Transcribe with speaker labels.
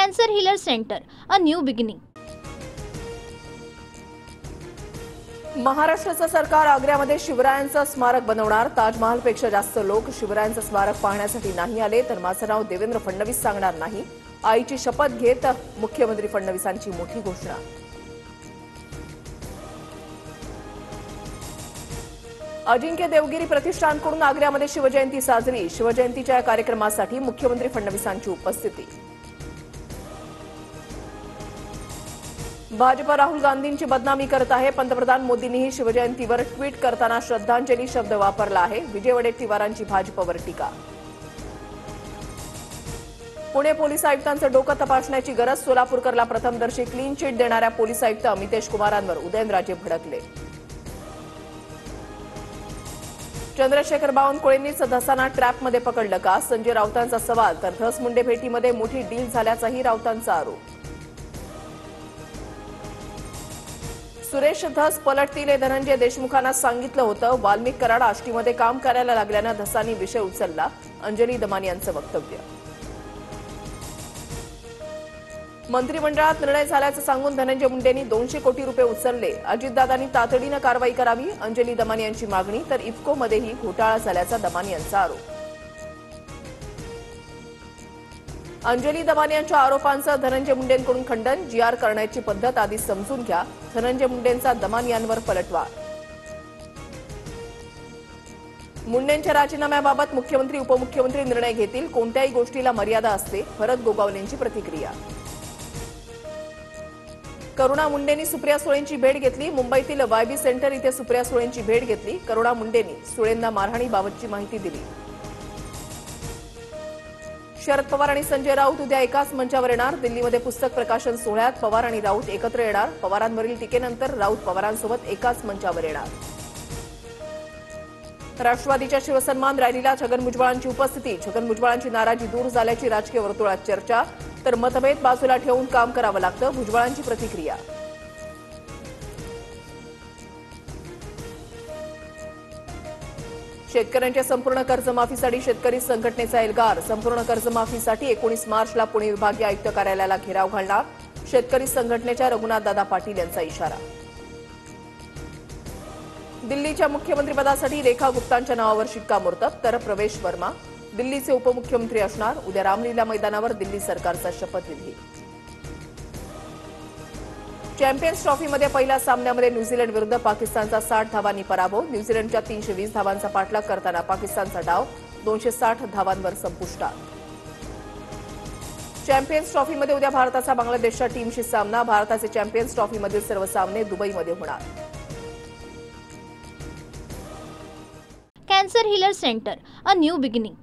Speaker 1: Cancer Healer Center, a new beginning.
Speaker 2: महाराष्ट्राचं सरकार आग्र्यामध्ये शिवरायांचं स्मारक बनवणार। ताजमहलपेक्षा जास्त लोक शिवरायांचं स्मारक पाहण्यासाठी नाही आले तर माझं नाव देवेंद्र फडणवीस सांगणार नाही। आईची शपथ घेत मुख्यमंत्री फडणवीसांची मोठी घोषणा। अजिंक्य देवगिरी प्रतिष्ठानकडून आग्र्यामध्ये शिवजयंती साजरी। शिवजयंतीच्या कार्यक्रमासाठी मुख्यमंत्री फडणवीसांची उपस्थिती। भाजपा राहुल गांधींची बदनामी करत आहे। पंतप्रधान मोदींनीही शिवजयंतीवर ट्विट करताना श्रद्धांजली शब्द वापरला आहे। विजय वडेट्टीवारांची भाजपवर टीका। पुणे पोलीस आयुक्तांचं डोकं तपासण्याची गरज। सोलापूरकरला प्रथमदर्शी क्लीन चिट देणाऱ्या पोलीस आयुक्त अमितेश कुमारांवर उदयनराजे भडकले। चंद्रशेखर बावनकुळेंनीच धसाना ट्रॅपमध्ये पकडलं का? संजय राऊतांचा सवाल। तर धस मुंडे भेटीमध्ये मोठी डील झाल्याचाही राऊतांचा आरोप। सुरेश धस पलटतील हे धनंजय देशमुखांना सांगितलं होतं। वाल्मिक कराड आष्टीमध्ये काम करायला लागल्यानं धसांनी विषय उचलला। अंजली दमान यांचं वक्तव्य। मंत्रिमंडळात निर्णय झाल्याचं सांगून धनंजय मुंडेंनी 200 कोटी रुपये उचलले। अजितदादांनी तातडीनं कारवाई करावी अंजली दमान यांची मागणी। तर इफ्कोमध्येही घोटाळा झाल्याचा दमान यांचा आरोप। अंजली दमान यांच्या आरोपांचं धनंजय मुंडेंकडून खंडन। जीआर करण्याची पद्धत आधी समजून घ्या। धनंजय मुंडेंचा दमान यांवर पलटवार। मुंडेंच्या राजीनाम्याबाबत मुख्यमंत्री उपमुख्यमंत्री निर्णय घेतील। कोणत्याही गोष्टीला मर्यादा असते। भरत गोगावलेंची प्रतिक्रिया। करुणा मुंडेंनी सुप्रिया सुळेंची भेट घेतली। मुंबईतील वायबी सेंटर इथे सुप्रिया सुळेंची भेट घेतली। करुणा मुंडेंनी सुळेंना मारहाणीबाबतची माहिती दिली। शरद पवार आणि संजय राऊत उद्या एकाच मंचावर येणार। दिल्लीमध्ये पुस्तक प्रकाशन सोहळ्यात पवार आणि राऊत एकत्र येणार। पवारांवरील टीकेनंतर राऊत पवारांसोबत एकाच मंचावर येणार। राष्ट्रवादीच्या शिवसन्मान रॅलीला छगन भुजबळांची उपस्थिती। छगन भुजबळांची नाराजी दूर झाल्याची राजकीय वर्तुळात चर्चा। तर मतभेद बाजूला ठेवून काम करावं लागतं भुजबळांची प्रतिक्रिया। शेतकऱ्यांच्या संपूर्ण कर्जमाफीसाठी शेतकरी संघटनेचा एल्गार। संपूर्ण कर्जमाफीसाठी 19 मार्चला पुणे विभागीय आयुक्त कार्यालयाला घेराव घालणार। शेतकरी संघटनेच्या रघुनाथदादा पाटील यांचा इशारा। दिल्लीच्या मुख्यमंत्रीपदासाठी रेखा गुप्तांच्या नावावर शिक्कामोर्तब। तर प्रवेश वर्मा दिल्लीचे उपमुख्यमंत्री असणार। उद्या रामलीला मैदानावर दिल्ली सरकारचा शपथविधी। चॅम्पियन्स ट्रॉफीमध्ये पहिल्या सामन्यामध्ये न्यूझीलंड विरुद्ध पाकिस्तानचा 60 धावांनी पराभव। न्यूझीलंडच्या 320 धावांचा पाठलाग करताना पाकिस्तानचा डाव 260 धावांवर संपुष्टात। चॅम्पियन्स ट्रॉफीमध्ये उद्या भारताचा बांगलादेशच्या टीमशी सामना। भारताचे चॅम्पियन्स ट्रॉफीमधील सर्व सामने दुबईमध्ये होणार।
Speaker 1: Cancer Healer Center, a new beginning.